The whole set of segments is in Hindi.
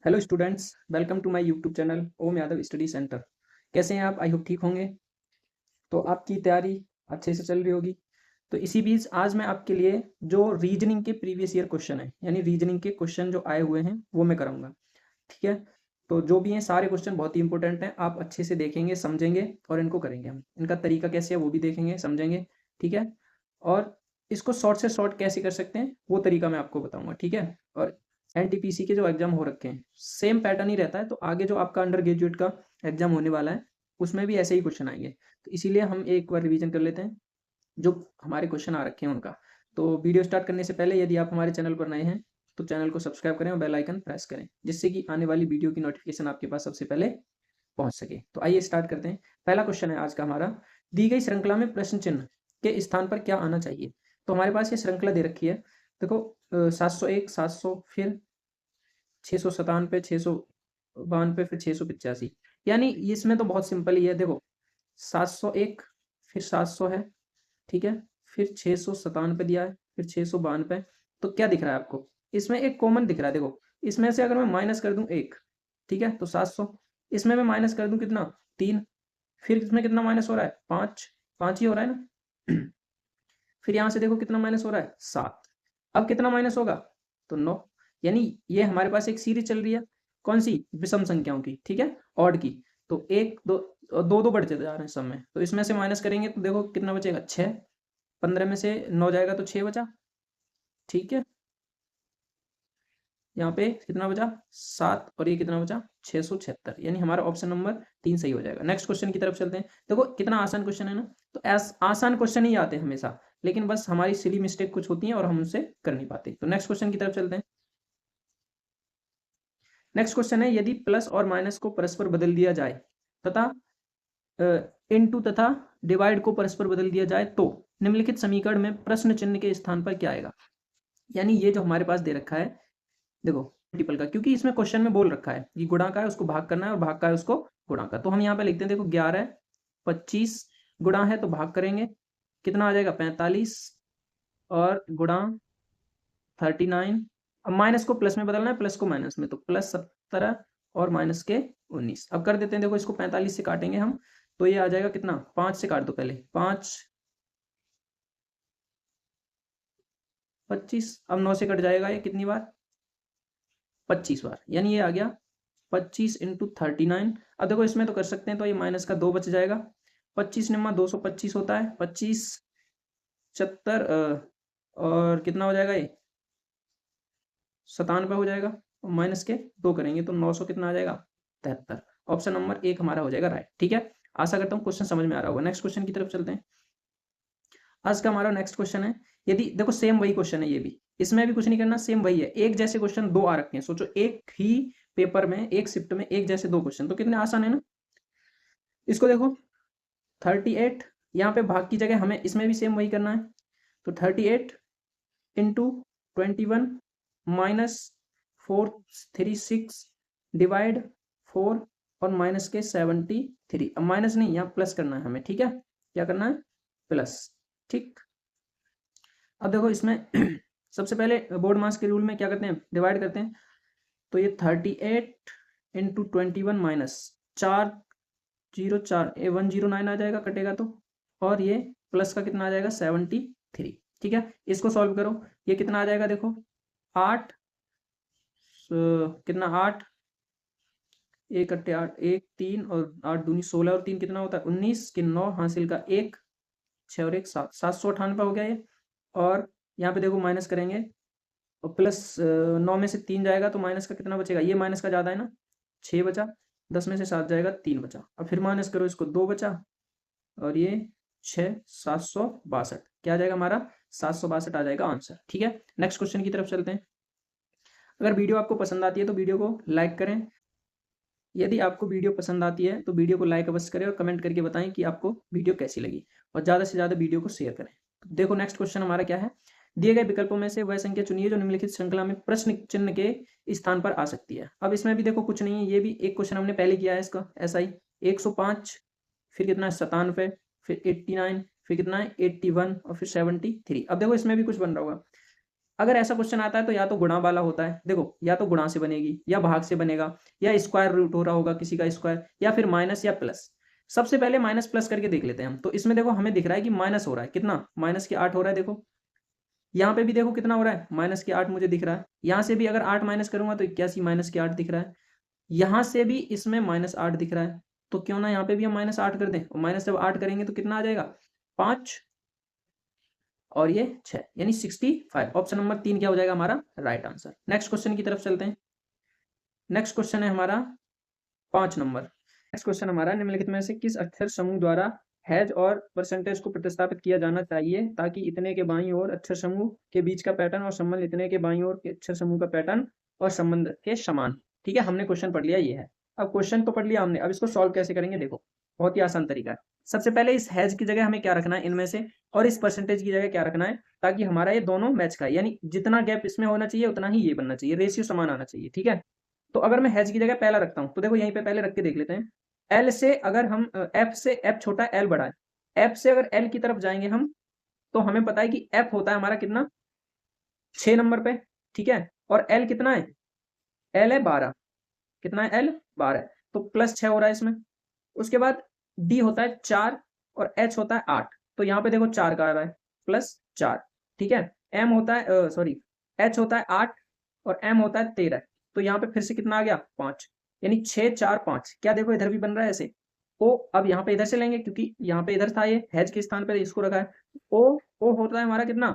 Hello students, welcome to my YouTube channel Om Yadav study centre. कैसे हैं आप? आई होप ठीक होंगे। तो आपकी तैयारी अच्छे से चल रही होगी। तो इसी बीच आज मैं आपके लिए जो रीजनिंग के प्रीवियस ईयर क्वेश्चन है, यानी रीजनिंग के क्वेश्चन जो आए हुए हैं वो मैं कराऊंगा। ठीक है। तो जो भी हैं सारे क्वेश्चन बहुत ही इंपॉर्टेंट हैं, आप अच्छे से देखेंगे, समझेंगे और इनको करेंगे। हम इनका तरीका कैसे है वो भी देखेंगे, समझेंगे। ठीक है। और इसको शॉर्ट से शॉर्ट कैसे कर सकते हैं वो तरीका मैं आपको बताऊंगा। ठीक है। और एनटीपीसी के जो एग्जाम हो रखे हैं सेम पैटर्न ही रहता है, तो आगे जो आपका अंडर ग्रेजुएट का एग्जाम होने वाला है उसमें भी ऐसे ही क्वेश्चन आएंगे। तो इसीलिए हम एक बार रिवीजन कर लेते हैं जो हमारे क्वेश्चन आ रखे हैं उनका। तो वीडियो स्टार्ट करने से पहले यदि आप हमारे चैनल पर नए हैं तो चैनल को सब्सक्राइब करें और बेल आइकन प्रेस करें, जिससे कि आने वाली वीडियो की नोटिफिकेशन आपके पास सबसे पहले पहुंच सके। तो आइए स्टार्ट करते हैं। पहला क्वेश्चन है आज का हमारा, दी गई श्रृंखला में प्रश्न चिन्ह के स्थान पर क्या आना चाहिए। तो हमारे पास ये श्रृंखला दे रखी है। देखो 701, 700, फिर 697, 692, फिर 685। यानी इसमें तो बहुत सिंपल ही है। देखो 701, फिर 700 है, ठीक है, फिर 697 दिया है, फिर 692। तो क्या दिख रहा है आपको? इसमें एक कॉमन दिख रहा है। देखो इसमें से अगर मैं माइनस कर दूं एक, ठीक है, तो 700। इसमें मैं माइनस कर दूं कितना? 3। फिर इसमें कितना माइनस हो रहा है? 5। 5 ही हो रहा है ना। फिर यहां से देखो कितना माइनस हो रहा है? 7। अब कितना माइनस होगा? तो 9। यानी ये हमारे पास एक सीरीज चल रही है। कौन सी? विषम संख्याओं की। ठीक है, ऑड की। तो एक दो दो दो बढ़ते जा रहे हैं सब में, तो इसमें से माइनस करेंगे तो देखो कितना बचेगा? 6। 15 में से 9 जाएगा तो 6 बचा। ठीक है, यहाँ पे कितना बचा? 7। और ये कितना बचा? 676। यानी हमारा ऑप्शन नंबर 3 सही हो जाएगा। नेक्स्ट क्वेश्चन की तरफ चलते हैं। देखो कितना आसान क्वेश्चन है ना। तो आसान क्वेश्चन ही आते हैं हमेशा, लेकिन बस हमारी सिली मिस्टेक कुछ होती है और हम उनसे कर नहीं पाते। तो नेक्स्ट क्वेश्चन की तरफ चलते हैं। नेक्स्ट क्वेश्चन है, यदि प्लस और माइनस को परस्पर बदल दिया जाए तथा इनटू तथा डिवाइड को परस्पर बदल दिया जाए तो निम्नलिखित समीकरण में प्रश्न चिन्ह के स्थान पर क्या आएगा। यानी ये जो हमारे पास दे रखा है, देखो मल्टीपल का, क्योंकि इसमें क्वेश्चन में बोल रखा है कि गुणा का है उसको भाग करना है और भाग का है उसको गुणा का। तो हम यहाँ पे लिखते हैं, देखो 11 25 गुणा है तो भाग करेंगे, कितना आ जाएगा? 45। और गुणा 39। अब माइनस को प्लस में बदलना है, प्लस को माइनस में, तो प्लस 17 और माइनस के 19। अब कर देते हैं। देखो इसको 45 से काटेंगे हम, तो ये आ जाएगा कितना? 5 से काट दो पहले, 5 25। अब 9 से कट जाएगा ये कितनी बार? 25 बार। यानी ये आ गया 25 इंटू 39। अब देखो इसमें तो कर सकते हैं, तो ये माइनस का 2 बच जाएगा। 25 निम्मा 225 होता है, 25 76 और कितना हो जाएगा ये? 97 हो जाएगा। और माइनस के 2 करेंगे तो 900 कितना आ जाएगा? 73। ऑप्शन नंबर 1 हमारा हो जाएगा राइट। ठीक है, आशा करता हूँ क्वेश्चन समझ में आ रहा होगा। नेक्स्ट क्वेश्चन की तरफ चलते हैं। आज का हमारा नेक्स्ट क्वेश्चन है, यदि देखो सेम वही क्वेश्चन है, ये भी, इसमें भी कुछ नहीं करना, सेम वही है। एक जैसे क्वेश्चन दो आ रखे हैं। सोचो एक ही पेपर में, एक शिफ्ट में एक जैसे दो क्वेश्चन, तो कितने आसान है ना। इसको देखो 38, यहाँ पे भाग की जगह हमें इसमें भी सेम वही करना है। तो 38 इंटू 21 माइनस 436 डिवाइड 4 और माइनस के 73। अब माइनस नहीं, यहाँ प्लस करना है हमें। ठीक है, क्या करना है? प्लस। ठीक। अब देखो इसमें सबसे पहले बोर्ड मास के रूल में क्या करते हैं? डिवाइड करते हैं। तो ये 38 इंटू 21 माइनस 404 109 आ जाएगा, कटेगा तो। और ये प्लस का कितना आ जाएगा? 73। ठीक है, इसको सॉल्व करो। ये कितना आ जाएगा? देखो 8 कितना? 8 एक अट्ठे 8, 1 3 और 8 दूनी 16 और 3 कितना होता है? 19 के 9 हासिल का 1 6 और 1 7, 798 हो गया ये। और यहाँ पे देखो माइनस करेंगे और प्लस 9 में से 3 जाएगा तो माइनस का कितना बचेगा? ये माइनस का ज़्यादा है ना, 6 बचा। 10 में से 7 जाएगा, 3 बचा। अब फिर माइनस करो इसको, 2 बचा। और ये 6 762 क्या आ जाएगा हमारा? 762 आ जाएगा आंसर। ठीक है, नेक्स्ट क्वेश्चन की तरफ चलते हैं। अगर वीडियो आपको पसंद आती है तो वीडियो को लाइक करें। यदि आपको वीडियो पसंद आती है तो वीडियो को लाइक अवश्य करें और कमेंट करके बताएं कि आपको वीडियो कैसी लगी, और ज़्यादा से ज़्यादा वीडियो को शेयर करें। तो देखो नेक्स्ट क्वेश्चन हमारा क्या है, दिए गए विकल्पों में से वह संख्या चुनिए जो निम्नलिखित श्रृंखला में प्रश्न चिन्ह के स्थान पर आ सकती है। अब इसमें भी देखो कुछ नहीं है, ये भी एक क्वेश्चन हमने पहले किया है इसका ऐसा ही। 105, फिर कितना है? 97, फिर 89, फिर कितना है? 81 और फिर 73। अब देखो इसमें भी कुछ बन रहा होगा। अगर ऐसा क्वेश्चन आता है तो या तो गुणा वाला होता है, देखो या तो गुणा से बनेगी या भाग से बनेगा या स्क्वायर रूट हो रहा होगा किसी का स्क्वायर, या फिर माइनस या प्लस। सबसे पहले माइनस प्लस करके देख लेते हैं हम। तो इसमें देखो हमें दिख रहा है कि माइनस हो रहा है, कितना, माइनस के 8 हो रहा है। देखो यहाँ पे भी देखो कितना हो रहा है, माइनस के 8 मुझे दिख रहा है। यहाँ से भी अगर 8 माइनस करूंगा तो 81 माइनस के 8 दिख रहा है। यहाँ से भी इसमें -8 दिख रहा है, तो क्यों ना यहाँ पे भी हम -8 कर दें। और माइनस जब 8 करेंगे तो कितना आ जाएगा, 5 और ये 6, यानी 65। ऑप्शन नंबर 3 क्या हो जाएगा हमारा राइट आंसर। नेक्स्ट क्वेश्चन की तरफ चलते हैं। नेक्स्ट क्वेश्चन है हमारा 5 नंबर। नेक्स्ट क्वेश्चन हमारा, निम्नलिखित में से किस अक्षर समूह द्वारा हैज और परसेंटेज को प्रतिस्थापित किया जाना चाहिए ताकि इतने के बाईं ओर अक्षर समूह के बीच का पैटर्न और संबंध इतने के बाईं ओर के अक्षर समूह का पैटर्न और संबंध के समान। ठीक है, हमने क्वेश्चन पढ़ लिया, ये है। अब क्वेश्चन तो पढ़ लिया हमने, अब इसको सॉल्व कैसे करेंगे, देखो बहुत ही आसान तरीका है। सबसे पहले इस हैज की जगह हमें क्या रखना है इनमें से, और इस परसेंटेज की जगह क्या रखना है, ताकि हमारा ये दोनों मैच का है, यानी जितना गैप इसमें होना चाहिए उतना ही ये बनना चाहिए, रेशियो समान आना चाहिए। ठीक है, तो अगर मैं हैज की जगह पहला रखता हूं तो देखो यहीं पे पहले रख के देख लेते हैं। एल से अगर हम एफ से, एफ छोटा है एल बड़ा है, एफ से अगर एल की तरफ जाएंगे हम, तो हमें पता है कि एफ होता है हमारा कितना, 6 नंबर पे। ठीक है, और एल कितना है, एल है 12, कितना है एल 12, तो +6 हो रहा है इसमें। उसके बाद डी होता है 4 और एच होता है 8, तो यहाँ पे देखो 4 का आ रहा है +4। ठीक है, एम होता है सॉरी एच होता है 8 और एम होता है 13, तो यहाँ पे फिर से कितना आ गया 5, यानी 6 4 5। क्या देखो इधर भी बन रहा है ऐसे। ओ अब यहाँ पे इधर से लेंगे क्योंकि यहाँ पे इधर था, ये हैज के स्थान पे इसको रखा है। ओ होता है हमारा कितना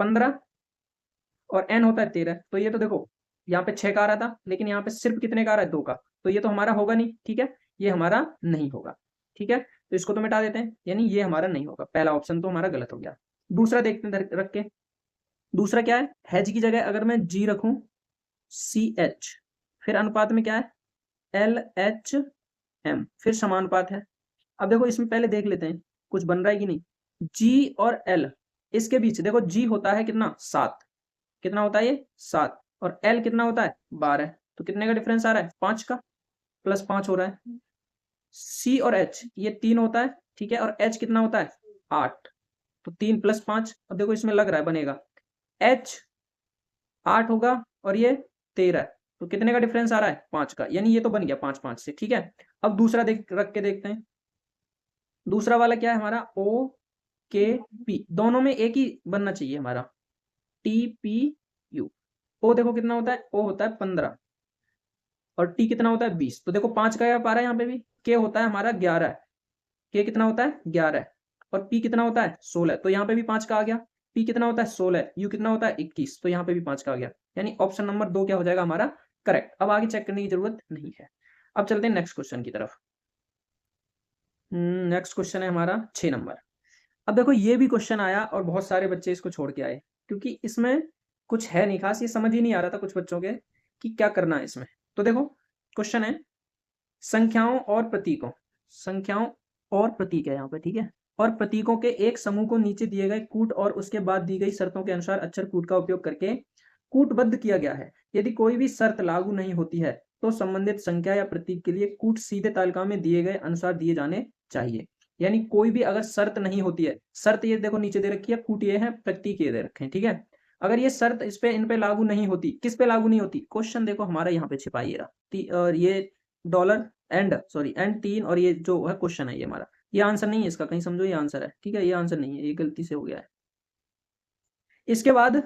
15 और एन होता है 13, तो ये तो देखो यहाँ पे 6 का आ रहा था, लेकिन यहाँ पे सिर्फ कितने का आ रहा है 2 का, तो ये तो हमारा होगा नहीं। ठीक है, ये हमारा नहीं होगा। ठीक है, तो इसको तो मिटा देते हैं, यानी ये हमारा नहीं होगा, पहला ऑप्शन तो हमारा गलत हो गया। दूसरा देखते हैं रख के। दूसरा क्या है, हैज की जगह अगर मैं जी रखूं CH, फिर अनुपात में क्या है LHM, फिर समानुपात है। अब देखो इसमें पहले देख लेते हैं कुछ बन रहा है कि नहीं। G और L, इसके बीच देखो G होता है कितना 7, कितना होता है ये 7, और L कितना होता है 12, तो कितने का डिफरेंस आ रहा है 5 का, +5 हो रहा है। C और H ये 3 होता है, ठीक है, और H कितना होता है 8, तो 3 + 5, अब देखो इसमें लग रहा है बनेगा H 8 होगा और ये 13, तो कितने का डिफरेंस आ रहा है 5 का, यानी ये तो बन गया 5 5 से। ठीक है, अब दूसरा रख के देखते हैं। दूसरा वाला क्या है हमारा OKP, दोनों में एक ही बनना चाहिए हमारा TPU। ओ देखो कितना होता है, ओ होता है 15 और टी कितना होता है 20, तो देखो 5 का गैप आ रहा है यहाँ पे भी। के होता है हमारा 11, के कितना होता है 11, और पी कितना होता है 16, तो यहाँ पे भी 5 का आ गया। पी कितना होता है 16, यू कितना होता है 21, तो यहाँ पे भी 5 का आ गया, यानी ऑप्शन नंबर 2 क्या हो जाएगा हमारा करेक्ट। अब आगे चेक करने की जरूरत नहीं है। अब चलते हैं नेक्स्ट क्वेश्चन की तरफ। नेक्स्ट क्वेश्चन है हमारा 6 नंबर। अब देखो ये भी क्वेश्चन आया और बहुत सारे बच्चे इसको छोड़ के आए, क्योंकि इसमें कुछ है नहीं खास, ये समझ ही नहीं आ रहा था कुछ बच्चों के कि क्या करना है इसमें। तो देखो क्वेश्चन है, संख्याओं और प्रतीकों, संख्याओं और प्रतीक है यहाँ पे, ठीक है, और प्रतीकों के एक समूह को नीचे दिए गए कूट और उसके बाद दी गई शर्तों के अनुसार अक्षर कूट का उपयोग करके कूटबद्ध किया गया है। यदि कोई भी शर्त लागू नहीं होती है तो संबंधित संख्या या प्रतीक के लिए कूट सीधे तालिका में दिए गए अनुसार दिए जाने चाहिए। यानी कोई भी अगर शर्त नहीं होती है, शर्त ये देखो नीचे दे रखी है, कूट ये है, प्रतीक ये दे रखे हैं, ठीक है, अगर ये शर्त इस पे इन पे लागू नहीं होती, किस पे लागू नहीं होती, क्वेश्चन देखो हमारा यहाँ पे छिपा ये रहा, और ये डॉलर एंड 3, और ये जो है क्वेश्चन है ये हमारा, ये आंसर नहीं है इसका, कहीं समझो ये आंसर है, ठीक है, ये आंसर नहीं है, ये गलती से हो गया है। इसके बाद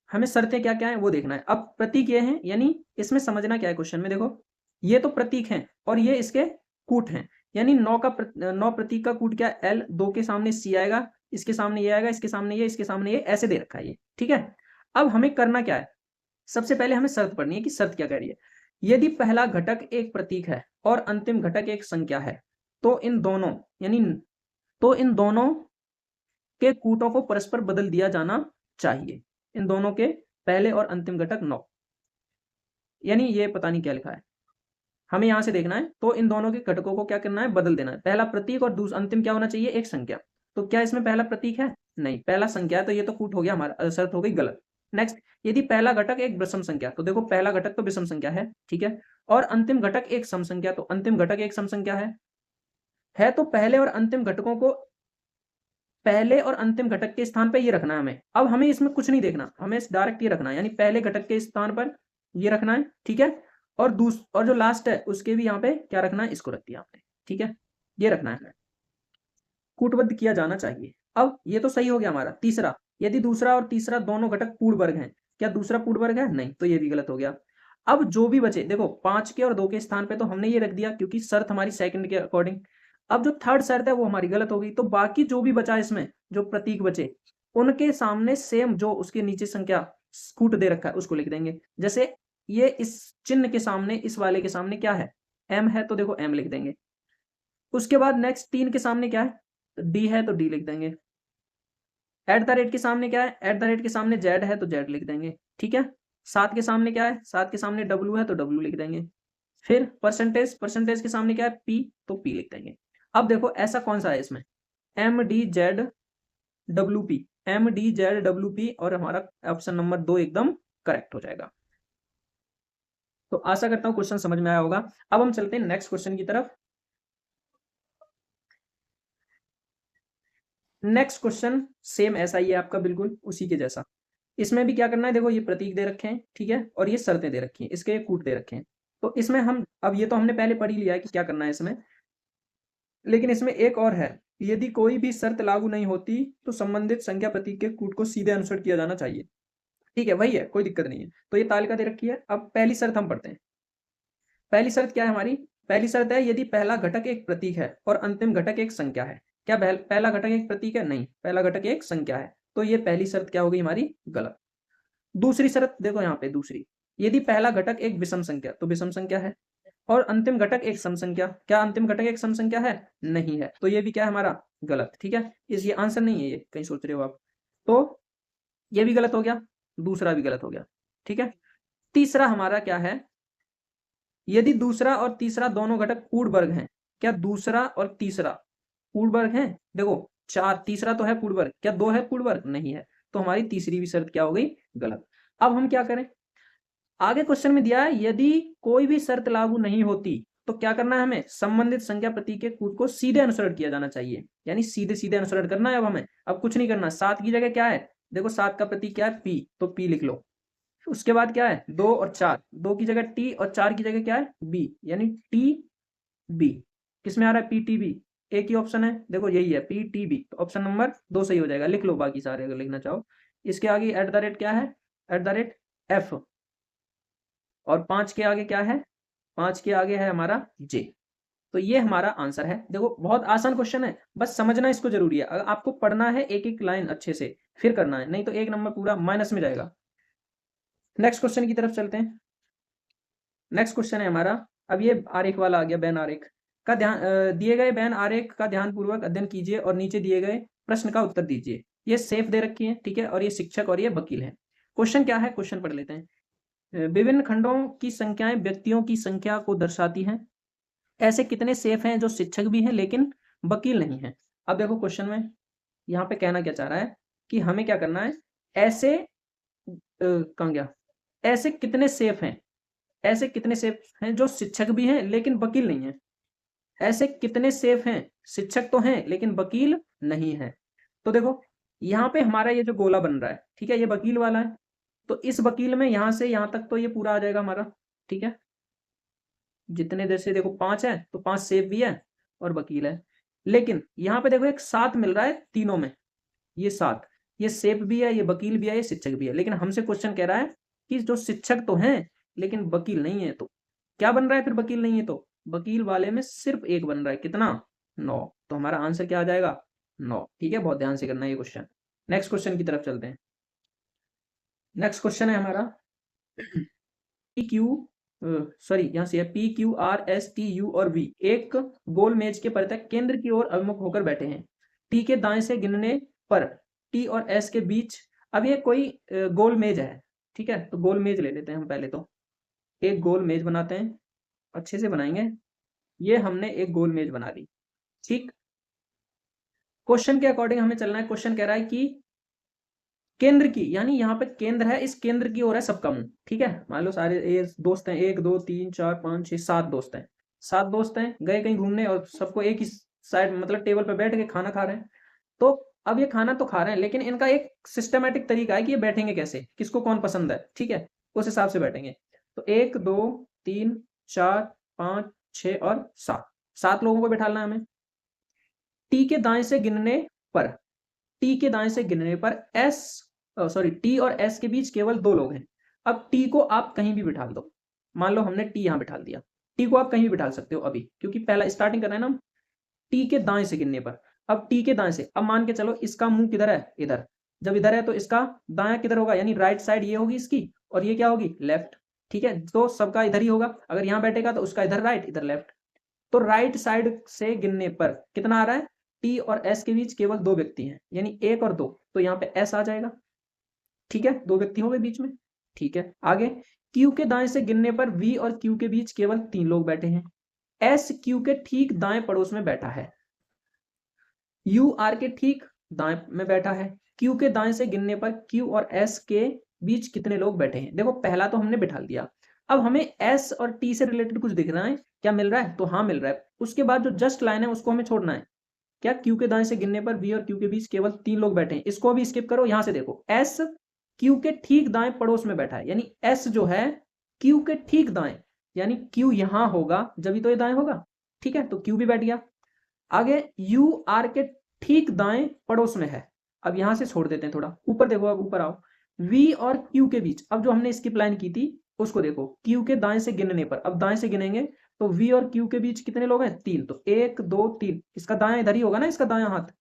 हमें शर्तें क्या क्या है वो देखना है। अब प्रतीक ये हैं, यानी इसमें समझना क्या है क्वेश्चन में, देखो ये तो प्रतीक हैं और ये इसके कूट हैं, यानी 9 प्रतीक का कूट क्या है L, 2 के सामने C आएगा, इसके सामने ये आएगा, इसके सामने ये, इसके सामने ये, ऐसे दे रखा है ये, ठीक है। अब हमें करना क्या है, सबसे पहले हमें शर्त पढ़नी है कि शर्त क्या कह रही है। यदि पहला घटक एक प्रतीक है और अंतिम घटक एक संख्या है तो इन दोनों के कूटों को परस्पर बदल दिया जाना चाहिए। इन दोनों के पहले और अंतिम घटक 9, यानी ये पता नहीं क्या लिखा है, हमें यहां से देखना है, तो इन दोनों के घटकों को क्या करना है बदल देना है। पहला प्रतीक और अंतिम क्या होना चाहिए एक संख्या, तो क्या इसमें पहला प्रतीक है, नहीं, पहला संख्या है, तो ये तो कूट हो गया हमारा, शर्त हो गई गलत। नेक्स्ट, यदि पहला घटक एक विषम संख्या, तो देखो पहला घटक तो विषम संख्या है, ठीक है, और अंतिम घटक एक सम संख्या, तो अंतिम घटक एक सम संख्या है, तो पहले और अंतिम घटकों को पहले और अंतिम घटक के स्थान पे ये रखना है हमें। अब हमें इसमें कुछ नहीं देखना, हमें डायरेक्ट ये रखना है, यानी पहले घटक के स्थान पर ये रखना है, ठीक है। और जो लास्ट है उसके भी यहाँ पे क्या रखना है, इसको रख दिया आपने, ठीक है। ये रखना है हमें, कूटबद्ध किया जाना चाहिए। अब ये तो सही हो गया हमारा। तीसरा, यदि दूसरा और तीसरा दोनों घटक पूर्ण वर्ग हैं, क्या दूसरा पूर्ण वर्ग है? नहीं, तो ये भी गलत हो गया। अब जो भी बचे, देखो 5 के और 2 के स्थान पे तो हमने ये रख दिया क्योंकि शर्त हमारी सेकंड के अकॉर्डिंग। अब जो थर्ड शर्त है वो हमारी गलत हो गई, तो बाकी जो भी बचा इसमें, जो प्रतीक बचे, उनके सामने सेम जो उसके नीचे संख्या कूट दे रखा है उसको लिख देंगे। जैसे ये इस चिन्ह के सामने, इस वाले के सामने क्या है, एम है, तो देखो एम लिख देंगे। उसके बाद नेक्स्ट 3 के सामने क्या है, तो डी है, तो डी लिख देंगे। एट द रेट के सामने क्या है, एट द रेट के सामने जेड है, तो जेड लिख देंगे, ठीक है। 7 के सामने क्या है, 7 के सामने डब्ल्यू है, तो डब्ल्यू लिख देंगे। फिर परसेंटेज, परसेंटेज के सामने क्या है, पी, तो पी लिख देंगे। अब देखो ऐसा कौन सा है इसमें, M D Z W P, M D Z W P, और हमारा ऑप्शन नंबर 2 एकदम करेक्ट हो जाएगा। तो आशा करता हूं क्वेश्चन समझ में आया होगा। अब हम चलते हैं नेक्स्ट क्वेश्चन की तरफ। नेक्स्ट क्वेश्चन सेम ऐसा ही है आपका, बिल्कुल उसी के जैसा। इसमें भी क्या करना है, देखो ये प्रतीक दे रखे हैं, ठीक है, और ये शर्तें दे रखी हैं, इसके कूट दे रखे हैं। तो इसमें हम, अब ये तो हमने पहले पढ़ ही लिया है कि क्या करना है इसमें, लेकिन इसमें एक और है, यदि कोई भी शर्त लागू नहीं होती तो संबंधित संख्या प्रतीक के कूट को सीधे अनुसरण किया जाना चाहिए। ठीक है, वही है, कोई दिक्कत नहीं है। तो ये तालिका दे रखी है। अब पहली शर्त हम पढ़ते हैं। पहली शर्त क्या है हमारी, पहली शर्त है यदि पहला घटक एक प्रतीक है और अंतिम घटक एक संख्या है। क्या पहला घटक एक प्रतीक है? नहीं, पहला घटक एक संख्या है। तो ये पहली शर्त क्या हो गई हमारी, गलत। दूसरी शर्त देखो यहाँ पे, दूसरी, यदि पहला घटक एक विषम संख्या, तो विषम संख्या है, और अंतिम घटक एक सम संख्या, क्या अंतिम घटक एक सम संख्या है? नहीं है, तो ये भी क्या है हमारा, गलत। ठीक है, इस ये आंसर नहीं है, ये कहीं सोच रहे हो आप, तो ये भी गलत हो गया, दूसरा भी गलत हो गया। ठीक है, तीसरा हमारा क्या है, यदि दूसरा और तीसरा दोनों घटक पूर्ण वर्ग हैं। क्या दूसरा और तीसरा पूर्ण वर्ग हैं? देखो 4, तीसरा तो है पूर्ण वर्ग, क्या 2 है पूर्ण वर्ग? नहीं है, तो हमारी तीसरी भी शर्त क्या हो गई, गलत। अब हम क्या करें, आगे क्वेश्चन में दिया है यदि कोई भी शर्त लागू नहीं होती तो क्या करना है हमें, संबंधित संख्या प्रतीक के कूट को सीधे अनुसरण किया जाना चाहिए, यानी सीधे सीधे अनुसरण करना है। अब हमें अब कुछ नहीं करना। 7 की जगह क्या है, देखो 7 का प्रतीक क्या है, पी, तो पी लिख लो। उसके बाद क्या है, 2 और 4, 2 की जगह टी और 4 की जगह क्या है, बी, यानी टी बी। किसमें आ रहा है, पी टी बी, एक ही ऑप्शन है, देखो यही है, पी टी बी, तो ऑप्शन नंबर 2 सही हो जाएगा। लिख लो बाकी सारे अगर लिखना चाहो। इसके आगे एट द रेट क्या है, एट द रेट एफ, और 5 के आगे क्या है, 5 के आगे है हमारा जे। तो ये हमारा आंसर है। देखो बहुत आसान क्वेश्चन है, बस समझना इसको जरूरी है। अगर आपको पढ़ना है एक एक लाइन अच्छे से फिर करना है, नहीं तो एक नंबर पूरा माइनस में जाएगा। नेक्स्ट क्वेश्चन की तरफ चलते हैं। नेक्स्ट क्वेश्चन है हमारा, अब ये आरेख वाला आ गया, बैन आरेख का ध्यान, दिए गए बैन आरेख का ध्यानपूर्वक अध्ययन कीजिए और नीचे दिए गए प्रश्न का उत्तर दीजिए। ये सेफ दे रखी है, ठीक है, और ये शिक्षक और ये वकील है। क्वेश्चन क्या है, क्वेश्चन पढ़ लेते हैं। विभिन्न खंडों की संख्याएं व्यक्तियों की संख्या को दर्शाती हैं। ऐसे कितने सेफ हैं जो शिक्षक भी हैं लेकिन वकील नहीं है। अब देखो क्वेश्चन में यहाँ पे कहना क्या चाह रहा है कि हमें क्या करना है, ऐसे कहाँ गया, ऐसे कितने सेफ हैं, ऐसे कितने सेफ हैं जो शिक्षक भी हैं लेकिन वकील नहीं है। ऐसे कितने सेफ हैं, शिक्षक तो हैं लेकिन वकील नहीं है। तो देखो यहाँ पे हमारा ये जो गोला बन रहा है, ठीक है, ये वकील वाला है, तो इस वकील में यहाँ से यहाँ तक तो ये पूरा आ जाएगा हमारा। ठीक है, जितने जैसे देखो 5 है तो 5 सेफ भी है और वकील है। लेकिन यहाँ पे देखो एक 7 मिल रहा है तीनों में, ये 7, ये सेफ भी है, ये वकील भी है, ये शिक्षक भी है। लेकिन हमसे क्वेश्चन कह रहा है कि जो शिक्षक तो हैं लेकिन वकील नहीं है, तो क्या बन रहा है फिर, वकील नहीं है तो वकील वाले में सिर्फ एक बन रहा है, कितना, 9। तो हमारा आंसर क्या आ जाएगा, 9। ठीक है, बहुत ध्यान से करना है ये क्वेश्चन। नेक्स्ट क्वेश्चन की तरफ चलते हैं। नेक्स्ट क्वेश्चन है हमारा पी क्यू, सॉरी यहाँ से है P Q R S T U और वी एक गोल मेज के परितः केंद्र की ओर अभिमुख होकर बैठे हैं। टी के दाएं से गिनने पर टी और एस के बीच, अब ये कोई गोल मेज है, ठीक है, तो गोल मेज ले लेते हैं हम। पहले तो एक गोल मेज बनाते हैं, अच्छे से बनाएंगे। ये हमने एक गोल मेज बना ली, ठीक। क्वेश्चन के अकॉर्डिंग हमें चलना है। क्वेश्चन कह रहा है कि केंद्र की, यानी यहाँ पे केंद्र है, इस केंद्र की ओर है सबका मुंह, ठीक है। मान लो सारे ये दोस्त हैं, 1 2 3 4 5 6 7 दोस्त हैं, 7 दोस्त हैं, गए कहीं घूमने और सबको एक ही साइड मतलब टेबल पर बैठ के खाना खा रहे हैं। तो अब ये खाना तो खा रहे हैं, लेकिन इनका एक सिस्टमेटिक तरीका है कि ये बैठेंगे कैसे, किसको कौन पसंद है, ठीक है, उस हिसाब से बैठेंगे। तो 1 2 3 4 5 6 और 7, 7 लोगों को बैठाना है हमें। टी के दाएं से गिनने पर, टी के दाएं से गिनने पर एस, सॉरी, टी और एस के बीच केवल 2 लोग हैं। अब टी को आप कहीं भी बिठा दो, मान लो हमने टी यहां बिठा दिया, टी को आप कहीं भी बिठा सकते हो अभी, क्योंकि पहला स्टार्टिंग कर रहे हैं ना, टी के दाएं से गिनने पर। अब टी के दाएं से, अब मान के चलो इसका मुंह किधर है, इधर, जब इधर है तो इसका दायां किधर होगा, यानी राइट साइड ये होगी इसकी, और ये क्या होगी, लेफ्ट, ठीक है, तो सबका इधर ही होगा, अगर यहां बैठेगा तो उसका इधर राइट इधर लेफ्ट। तो राइट साइड से गिनने पर कितना आ रहा है, टी और एस के बीच केवल 2 व्यक्ति हैं, यानी 1 और 2, तो यहाँ पे एस आ जाएगा, ठीक है, 2 व्यक्ति हो गए बीच में, ठीक है। आगे क्यू के दाएं से गिनने पर वी और क्यू के बीच केवल 3 लोग बैठे हैं। एस क्यू के ठीक दाएं पड़ोस में बैठा है, यू आर के ठीक दाएं में बैठा है। क्यू के दाएं से गिनने पर क्यू और एस के बीच कितने लोग बैठे हैं। देखो पहला तो हमने बिठा दिया, अब हमें एस और टी से रिलेटेड कुछ दिख रहा है, क्या मिल रहा है, तो हाँ मिल रहा है। उसके बाद जो जस्ट लाइन है उसको हमें छोड़ना है, क्या, क्यू के दाएं से गिनने पर वी और क्यू के बीच केवल 3 लोग बैठे हैं, इसको भी स्किप करो। यहां से देखो एस क्यू के ठीक दाएं पड़ोस में बैठा है, यानी एस जो है क्यू के ठीक दाएं, यानी क्यू यहां होगा जब तो ये दाएं होगा, ठीक है, तो क्यू भी बैठ गया। आगे यू आर के ठीक दाएं पड़ोस में है, अब यहां से छोड़ देते हैं थोड़ा ऊपर, देखो अब ऊपर आओ, वी और क्यू के बीच, अब जो हमने स्किप लाइन की थी उसको देखो, क्यू के दाएं से गिनने पर, अब दाएं से गिनेंगे तो वी और क्यू के बीच कितने लोग हैं, 3, तो 1 2 3, इसका दायां इधर ही होगा ना, इसका दायां हाथ,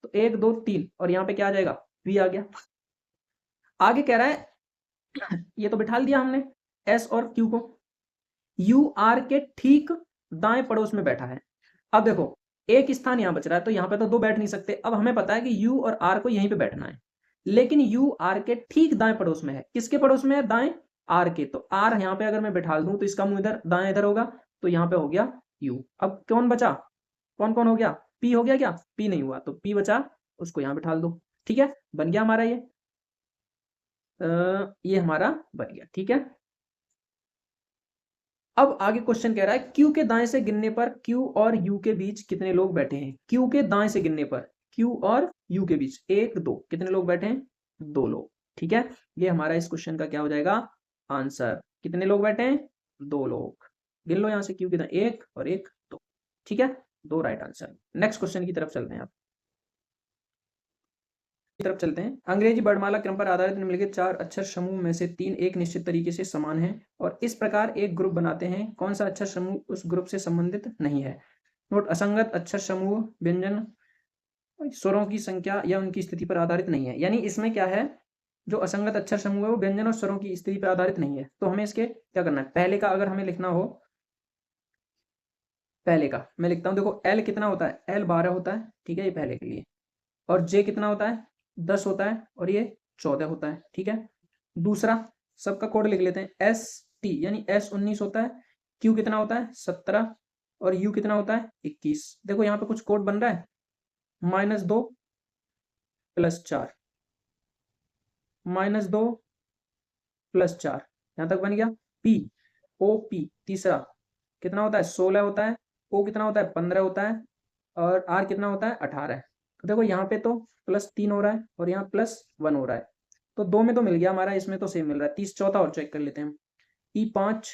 तो 1 2 3, और यहाँ पे क्या आ जाएगा, वी आ गया। आगे कह रहा है ये तो बिठा दिया हमने एस और क्यू को, यू आर के ठीक दाएं पड़ोस में बैठा है। अब देखो एक स्थान यहां बच रहा है, तो यहां पे तो 2 बैठ नहीं सकते, अब हमें पता है कि यू और आर को यहीं पे बैठना है, लेकिन यू आर के ठीक दाएं पड़ोस में है, किसके पड़ोस में है, दाएं आर के, तो आर यहां पे अगर मैं बैठा दूं तो इसका मुंह इधर दाएं इधर होगा, तो यहां पे हो गया यू। अब कौन बचा, कौन कौन हो गया, पी हो गया, क्या पी नहीं हुआ, तो पी बचा, उसको यहां बिठा दो, ठीक है, बन गया हमारा ये हमारा बन गया, ठीक है। अब आगे क्वेश्चन कह रहा है क्यू के दाएं से गिनने पर क्यू और यू के बीच कितने लोग बैठे हैं। क्यू के दाएं से गिनने पर क्यू और यू के बीच 1 2 कितने लोग बैठे हैं, 2 लोग, ठीक है। ये हमारा इस क्वेश्चन का क्या हो जाएगा आंसर, कितने लोग बैठे हैं, 2 लोग, गिन लो यहां से, क्यू के दाएं 1 और 1 2, ठीक है, 2 राइट आंसर। नेक्स्ट क्वेश्चन की तरफ चलते हैं, आप तरफ चलते हैं। अंग्रेजी वर्णमाला क्रम पर आधारित निम्नलिखित 4 अक्षर समूह में से 3 एक निश्चित तरीके से समान हैं और इस प्रकार एक ग्रुप बनाते हैं, कौन सा अक्षर समूह उस ग्रुप से संबंधित नहीं है। नोट, असंगत अक्षर समूह व्यंजन स्वरों की संख्या या उनकी स्थिति पर आधारित नहीं है, यानी इसमें क्या है, जो असंगत अक्षर समूह है वो व्यंजन और स्वरों की स्थिति पर आधारित नहीं है। तो हमें इसके क्या करना है, पहले का अगर हमें लिखना हो, पहले का मैं लिखता हूं, देखो एल कितना होता है, एल 12 होता है, ठीक है, ये पहले के लिए, और जे कितना होता है, 10 होता है, और ये 14 होता है, ठीक है। दूसरा सबका कोड लिख लेते हैं, एस टी यानी एस 19 होता है, क्यू कितना होता है 17, और यू कितना होता है 21। देखो यहाँ पे कुछ कोड बन रहा है, -2 +4, -2 +4, यहाँ तक बन गया। पी ओ पी तीसरा कितना होता है 16 होता है, ओ कितना होता है 15 होता है, और आर कितना होता है 18 है। तो देखो यहाँ पे तो +3 हो रहा है और यहाँ +1 हो रहा है, तो 2 में तो मिल गया हमारा, इसमें तो सेम मिल रहा है। 30 चौथा और चेक कर लेते हैं हम, ई 5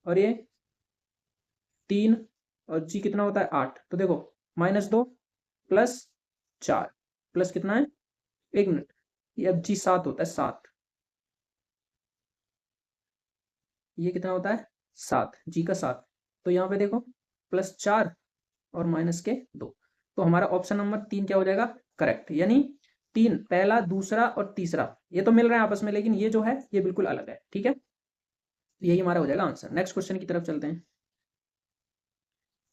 और ये 3 और जी कितना होता है 8, तो देखो -2 +4 प्लस कितना है, 1 मिनट, ये अब जी 7 होता है 7, ये कितना होता है 7, जी का 7, तो यहाँ पे देखो +4 और -2, तो हमारा ऑप्शन नंबर 3 क्या हो जाएगा करेक्ट, यानी 3 पहला दूसरा और तीसरा ये तो मिल रहा है आपस में, लेकिन ये जो है ये बिल्कुल अलग है, ठीक है, यही हमारा हो जाएगा आंसर। नेक्स्ट क्वेश्चन की तरफ चलते हैं।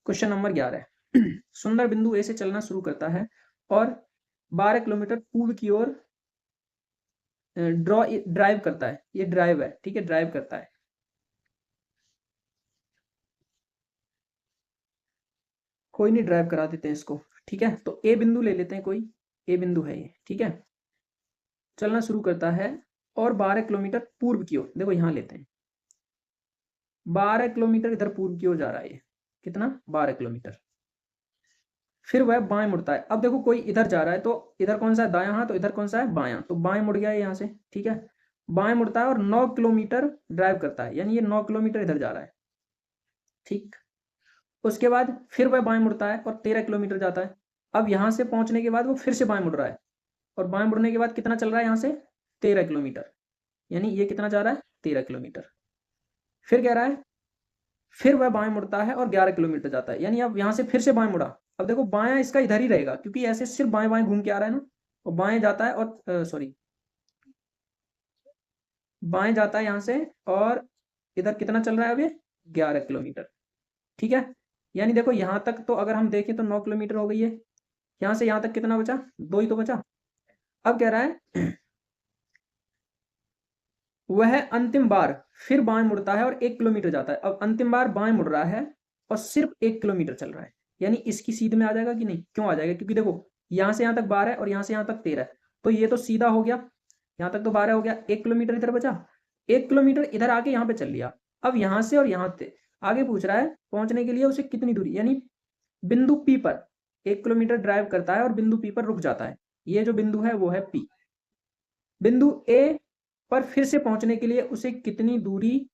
क्वेश्चन नंबर 11 सुंदर बिंदु ए से चलना शुरू करता है और 12 किलोमीटर पूर्व की ओर ड्राइव करता है, ये ड्राइव है, ठीक है, ड्राइव करता है। कोई नहीं, ड्राइव करा देते हैं इसको, ठीक है। तो ए बिंदु ले लेते हैं, कोई ए बिंदु है ये, ठीक है, चलना शुरू करता है और 12 किलोमीटर पूर्व की ओर, देखो यहां लेते हैं, 12 किलोमीटर इधर पूर्व की ओर जा रहा है ये, कितना 12 किलोमीटर, फिर वह बाएं मुड़ता है। अब देखो कोई इधर जा रहा है तो इधर कौन सा है, दायां हाथ, तो इधर कौन सा है, बायां, तो बाएं मुड़ गया है यहाँ से, ठीक है। बाएं मुड़ता है और 9 किलोमीटर ड्राइव करता है, यानी ये 9 किलोमीटर इधर जा रहा है, ठीक। उसके बाद फिर वह बाएं मुड़ता है और 13 किलोमीटर जाता है। अब यहाँ से पहुंचने के बाद वो फिर से बाएं मुड़ रहा है, और बाएं मुड़ने के बाद कितना चल रहा है यहाँ से, 13 किलोमीटर, यानी ये कितना जा रहा है, 13 किलोमीटर। फिर कह रहा है फिर वह बाएं मुड़ता है और 11 किलोमीटर जाता है, यानी अब यहाँ से फिर से बाएं मुड़ा। अब देखो बायां इसका इधर ही रहेगा, क्योंकि ऐसे सिर्फ बाएं बाएं घूम के आ रहा है ना, और बाएं जाता है और सॉरी बाएं जाता है यहाँ से, और इधर कितना चल रहा है अब ये, 11 किलोमीटर, ठीक है। यानी देखो यहाँ तक तो अगर हम देखें तो 9 किलोमीटर हो गई है, यहाँ से यहाँ तक कितना बचा, 2 ही तो बचा। अब कह रहा है वह अंतिम बार फिर बाएं मुड़ता है और 1 किलोमीटर जाता है। अब अंतिम बार बाएं मुड़ रहा है और सिर्फ 1 किलोमीटर चल रहा है, यानी इसकी सीध में आ जाएगा कि नहीं, क्यों आ जाएगा, क्योंकि देखो यहाँ से यहाँ तक 12 है और यहाँ से यहाँ तक 13 है, तो ये तो सीधा हो गया, यहाँ तक तो 12 हो गया, 1 किलोमीटर इधर बचा, 1 किलोमीटर इधर आके यहाँ पे चल लिया। अब यहाँ से और यहाँ से आगे पूछ रहा है पहुंचने के लिए उसे कितनी दूरी, यानी बिंदु पी पर 1 किलोमीटर ड्राइव करता है और बिंदु पी पर रुक जाता है, ये जो बिंदु है वो है पी। बिंदु ए पर फिर से पहुंचने के लिए उसे कितनी दूरी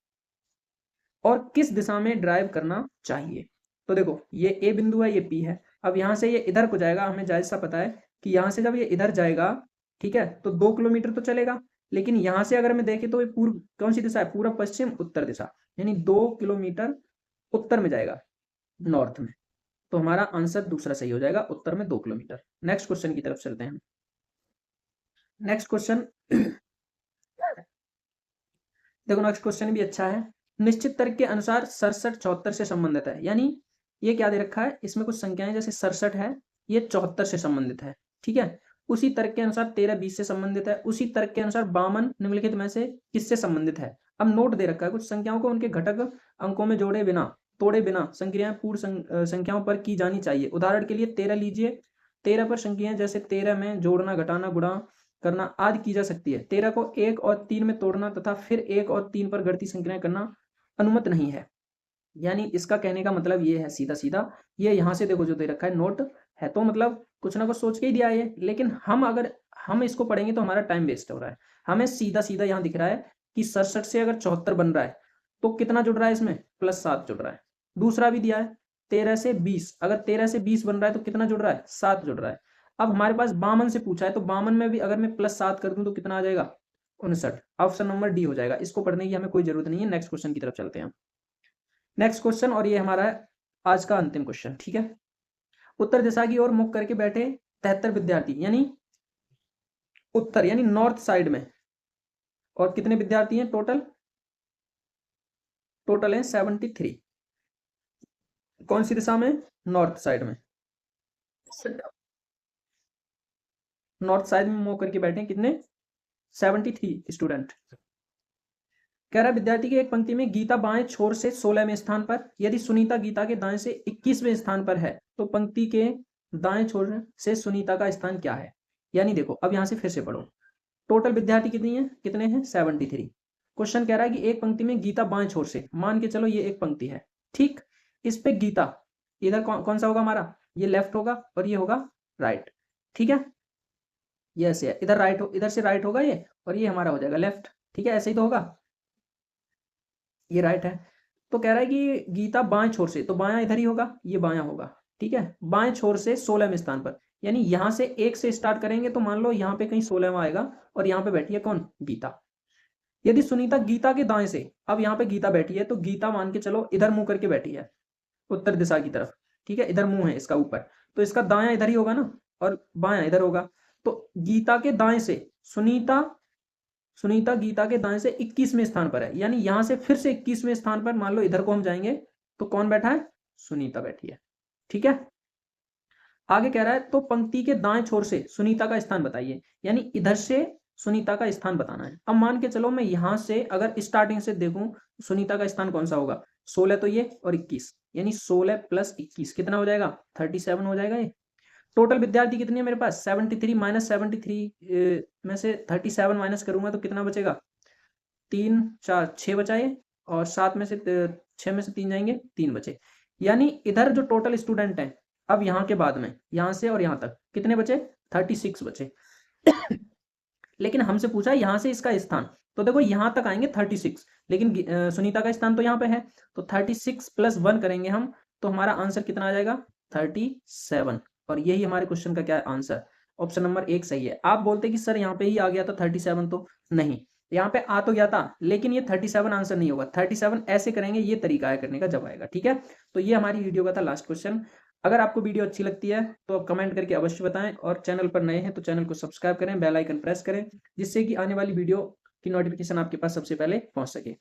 और किस दिशा में ड्राइव करना चाहिए। तो देखो ये ए बिंदु है, ये पी है। अब यहाँ से ये इधर को जाएगा, हमें जायज सा पता है कि यहाँ से जब ये इधर जाएगा, ठीक है, तो 2 किलोमीटर तो चलेगा, लेकिन यहाँ से अगर मैं देखें तो ये पूर्व कौन सी दिशा है, पूर्व पश्चिम उत्तर दिशा, यानी 2 किलोमीटर उत्तर में जाएगा, नॉर्थ में। तो हमारा आंसर दूसरा सही हो जाएगा, उत्तर में 2 किलोमीटर। नेक्स्ट क्वेश्चन की तरफ चलते हैं। नेक्स्ट क्वेश्चन देखो, नेक्स्ट क्वेश्चन भी अच्छा है। निश्चित तर्क के अनुसार 67 74 से संबंधित है, यानी ये क्या दे रखा है, इसमें कुछ संख्याएं जैसे 67 है, ये 74 से संबंधित है, ठीक है। उसी तर्क के अनुसार 13 20 से संबंधित है। उसी तर्क के अनुसार 52 निम्नलिखित में से किससे संबंधित है। अब नोट दे रखा है, कुछ संख्याओं को उनके घटक अंकों में जोड़े बिना तोड़े बिना संक्रियाएं पूर्ण संख्याओं पर की जानी चाहिए। उदाहरण के लिए 13 लीजिए, 13 पर संक्रियाएं जैसे 13 में जोड़ना, घटाना, गुणा करना आदि की जा सकती है। 13 को 1 और 3 में तोड़ना तथा फिर 1 और 3 पर गणितीय संक्रियाएं करना अनुमत नहीं है। यानी इसका कहने का मतलब ये है सीधा सीधा, ये यहाँ से देखो जो दे रखा है नोट है, तो मतलब कुछ ना कुछ सोच के ही दिया है, लेकिन हम अगर हम इसको पढ़ेंगे तो हमारा टाइम वेस्ट हो रहा है। हमें सीधा सीधा यहाँ दिख रहा है कि 67 से अगर 74 बन रहा है तो कितना जुड़ रहा है, इसमें +7 जुड़ रहा है। दूसरा भी दिया है 13 से 20, अगर 13 से 20 बन रहा है तो कितना जुड़ रहा है, 7 जुड़ रहा है। अब हमारे पास 52 से पूछा है, तो 52 में भी अगर मैं +7 कर दूं तो कितना आ जाएगा, 59। ऑप्शन नंबर डी हो जाएगा। इसको पढ़ने की हमें कोई जरूरत नहीं है। नेक्स्ट क्वेश्चन की तरफ चलते हैं। नेक्स्ट क्वेश्चन, और ये हमारा है आज का अंतिम क्वेश्चन, ठीक है। उत्तर दिशा की ओर मुख करके बैठे 73 विद्यार्थी, यानी उत्तर यानी नॉर्थ साइड में, और कितने विद्यार्थी हैं टोटल, टोटल है 73। कौन सी दिशा में, नॉर्थ साइड में, नॉर्थ साइड में मुंह करके बैठे कितने, 73 स्टूडेंट। कह रहा है विद्यार्थी की एक पंक्ति में गीता बाएं छोर से 16वें स्थान पर, यदि सुनीता गीता के दाएं से 21वें स्थान पर है तो पंक्ति के दाएं छोर से सुनीता का स्थान क्या है। यानी देखो अब यहां से फिर से पढ़ो, टोटल विद्यार्थी कितने हैं 73। क्वेश्चन कह रहा है कि एक पंक्ति में गीता बाएं छोर से, मान के चलो ये एक पंक्ति है, ठीक, इस पे गीता, इधर कौन सा होगा हमारा, ये लेफ्ट होगा और ये होगा राइट, ठीक है। ये ऐसे है, इधर राइट हो, इधर से राइट होगा ये, और ये हमारा हो जाएगा लेफ्ट, ठीक है, ऐसे ही तो होगा, ये राइट है। तो कह रहा है कि गीता बाएं छोर से, तो बायां इधर ही होगा, ये बायां होगा, ठीक है, बाएं छोर से 16वें स्थान पर, यानी यहां से 1 से स्टार्ट करेंगे तो मान लो यहाँ पे कहीं 16वां आएगा, और यहाँ पे बैठी है कौन, गीता। यदि सुनीता गीता के दाएं से, अब यहाँ पे गीता बैठी है तो गीता मान के चलो इधर मुंह करके बैठी है उत्तर दिशा की तरफ, ठीक है, इधर मुंह है इसका ऊपर, तो इसका दायां इधर ही होगा ना, और बायां इधर होगा। तो गीता के दाएं से सुनीता गीता के दाएं से 21वें स्थान पर है, यानी यहां से फिर से 21वें स्थान पर मान लो इधर को हम जाएंगे तो कौन बैठा है, सुनीता बैठी है, ठीक है। आगे कह रहा है तो पंक्ति के दाएं छोर से सुनीता का स्थान बताइए, यानी इधर से सुनीता का स्थान बताना है। अब मान के चलो मैं यहां से अगर स्टार्टिंग से देखूं सुनीता का स्थान कौन सा होगा, 16 तो ये और 21, यानी 16 + 21 कितना हो जाएगा, 37 हो जाएगा ये। टोटल विद्यार्थी कितने हैं मेरे पास, 73 - 73 में से 37 माइनस करूंगा तो कितना बचेगा, 3 4 6 बचा ये, और 7 में से 6 में से 3 जाएंगे, 3 बचे। यानी इधर जो टोटल स्टूडेंट हैं अब यहाँ के बाद में यहाँ से और यहाँ तक कितने बचे, 36 बचे। लेकिन हमसे पूछा यहाँ से इसका स्थान, तो देखो यहाँ तक आएंगे 36, लेकिन सुनीता का स्थान तो यहाँ पे है, तो 36 प्लस 1 करेंगे हम, तो हमारा आंसर कितना आ जाएगा, 37। और यही हमारे क्वेश्चन का क्या है आंसर, ऑप्शन नंबर 1 सही है। आप बोलते कि सर यहाँ पे ही आ गया था 37, तो नहीं, यहाँ पे आ तो गया था, लेकिन ये 37 आंसर नहीं होगा। 37 ऐसे करेंगे, ये तरीका है करने का जब आएगा, ठीक है। तो ये हमारी वीडियो का था लास्ट क्वेश्चन। अगर आपको वीडियो अच्छी लगती है तो आप कमेंट करके अवश्य बताएं, और चैनल पर नए हैं तो चैनल को सब्सक्राइब करें, बेल आइकन प्रेस करें, जिससे कि आने वाली वीडियो की नोटिफिकेशन आपके पास सबसे पहले पहुंच सके।